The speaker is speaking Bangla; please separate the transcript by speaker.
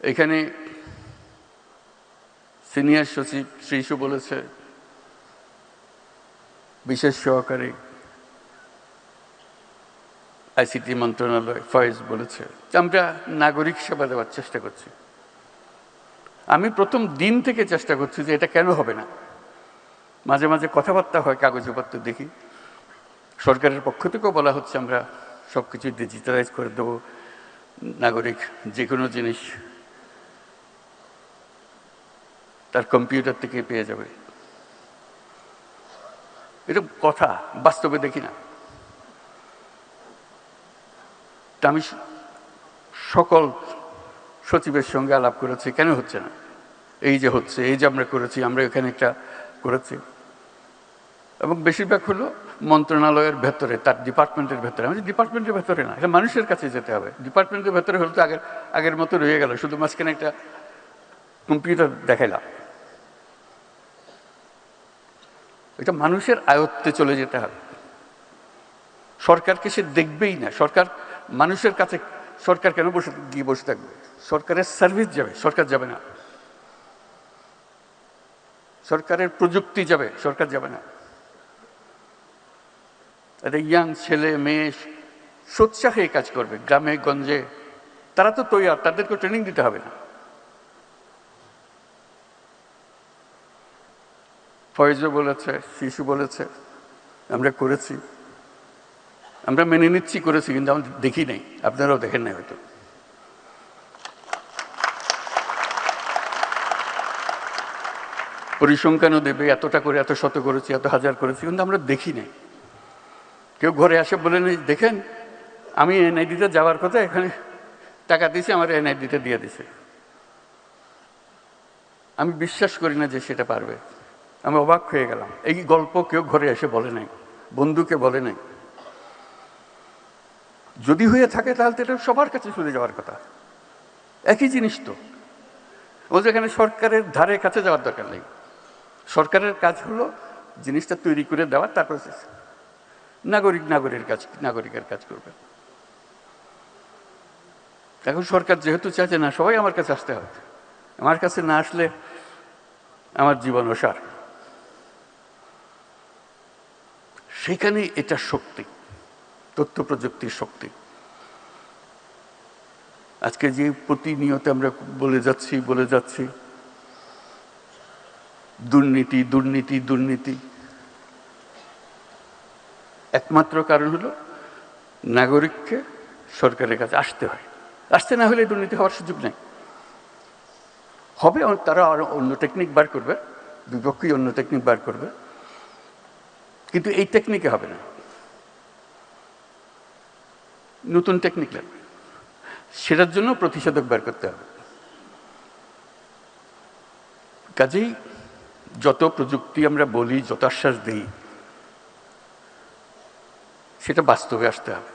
Speaker 1: এখানে সিনিয়র সচিব শ্রীশু বলেছে, বিশেষ সহকারী আইসিটি মন্ত্রণালয় ফয়েজ বলেছে যে আমরা নাগরিক সেবা দেওয়ার চেষ্টা করছি। আমি প্রথম দিন থেকে চেষ্টা করছি যে এটা কেন হবে না। মাঝে মাঝে কথাবার্তা হয়, কাগজপত্র দেখি, সরকারের পক্ষ থেকেও বলা হচ্ছে আমরা সব কিছু ডিজিটালাইজ করে দেবো, নাগরিক যে কোনো জিনিস তার কম্পিউটার থেকে পেয়ে যাবে। এটা কথা, বাস্তবে দেখি না। তা আমি সকল সচিবের সঙ্গে আলাপ করেছি, কেন হচ্ছে না, এই যে হচ্ছে, এই যে আমরা করেছি, আমরা এখানে একটা করেছি, এবং বেশিরভাগ হলো মন্ত্রণালয়ের ভেতরে, তার ডিপার্টমেন্টের ভেতরে। আমি ডিপার্টমেন্টের ভেতরে না, এটা মানুষের কাছে যেতে হবে। ডিপার্টমেন্টের ভেতরে হলে তো আগের মতো রয়ে গেল, শুধু মাঝখানে একটা কম্পিউটার দেখাইলাম। এটা মানুষের আয়ত্তে চলে যেতে হবে। সরকারকে সে দেখবেই না। সরকার মানুষের কাছে, সরকার কেন গিয়ে বসে থাকবে? সরকারের সার্ভিস যাবে, সরকার যাবে না। সরকারের প্রযুক্তি যাবে, সরকার যাবে না। একটা ইয়াং ছেলে মেয়ে সোৎসাহে কাজ করবে গ্রামে গঞ্জে, তারা তো তৈরি, তাদেরকে ট্রেনিং দিতে হবে না। ফয়েজও বলেছে, শিশু বলেছে, আমরা করেছি, আমরা মেনে নিচ্ছি, করেছি, কিন্তু আমরা দেখি নাই, আপনারাও দেখেন নাই হয়তো। পরিসংখ্যানও দেবে, এতটা করে, এত শত করেছি, এত হাজার করেছি, কিন্তু আমরা দেখি নাই। কেউ ঘরে আসে বলে নেই, দেখেন আমি এনআইডিতে যাওয়ার কথা, এখানে টাকা দিয়েছে, আমার এনআইডিতে দিয়ে দিছে। আমি বিশ্বাস করি না যে সেটা পারবে। আমি অবাক হয়ে গেলাম। এই গল্প কেউ ঘরে এসে বলে নাই, বন্ধুকে বলে নাই। যদি হয়ে থাকে তাহলে তো এটা সবার কাছে চলে যাওয়ার কথা। একই জিনিস তো, ও যেখানে সরকারের ধারে কাছে যাওয়ার দরকার নেই। সরকারের কাজ হলো জিনিসটা তৈরি করে দেওয়া, তারপর নাগরিকের কাজ করবে। এখন সরকার যেহেতু চাইছে না সবাই আমার কাছে আসতে হবে, আমার কাছে না আসলে আমার জীবন অসার। সেখানে এটা শক্তি, তথ্য প্রযুক্তির শক্তি। আজকে যে প্রতিনিয়ত আমরা বলে যাচ্ছি দুর্নীতি দুর্নীতি দুর্নীতি, একমাত্র কারণ হলো নাগরিককে সরকারের কাছে আসতে হয়। আসতে না হলে দুর্নীতি হওয়ার সুযোগ নেই। হবে, তারা আরো অন্য টেকনিক বার করবে, বিপক্ষী অন্য টেকনিক বার করবে, কিন্তু এই টেকনিকে হবে না, নতুন টেকনিক লাগবে। সেটার জন্য প্রতিষেধক বার করতে হবে। কাজেই যত প্রযুক্তি আমরা বলি, যত আশ্বাস দিই, সেটা বাস্তবে আসতে হবে।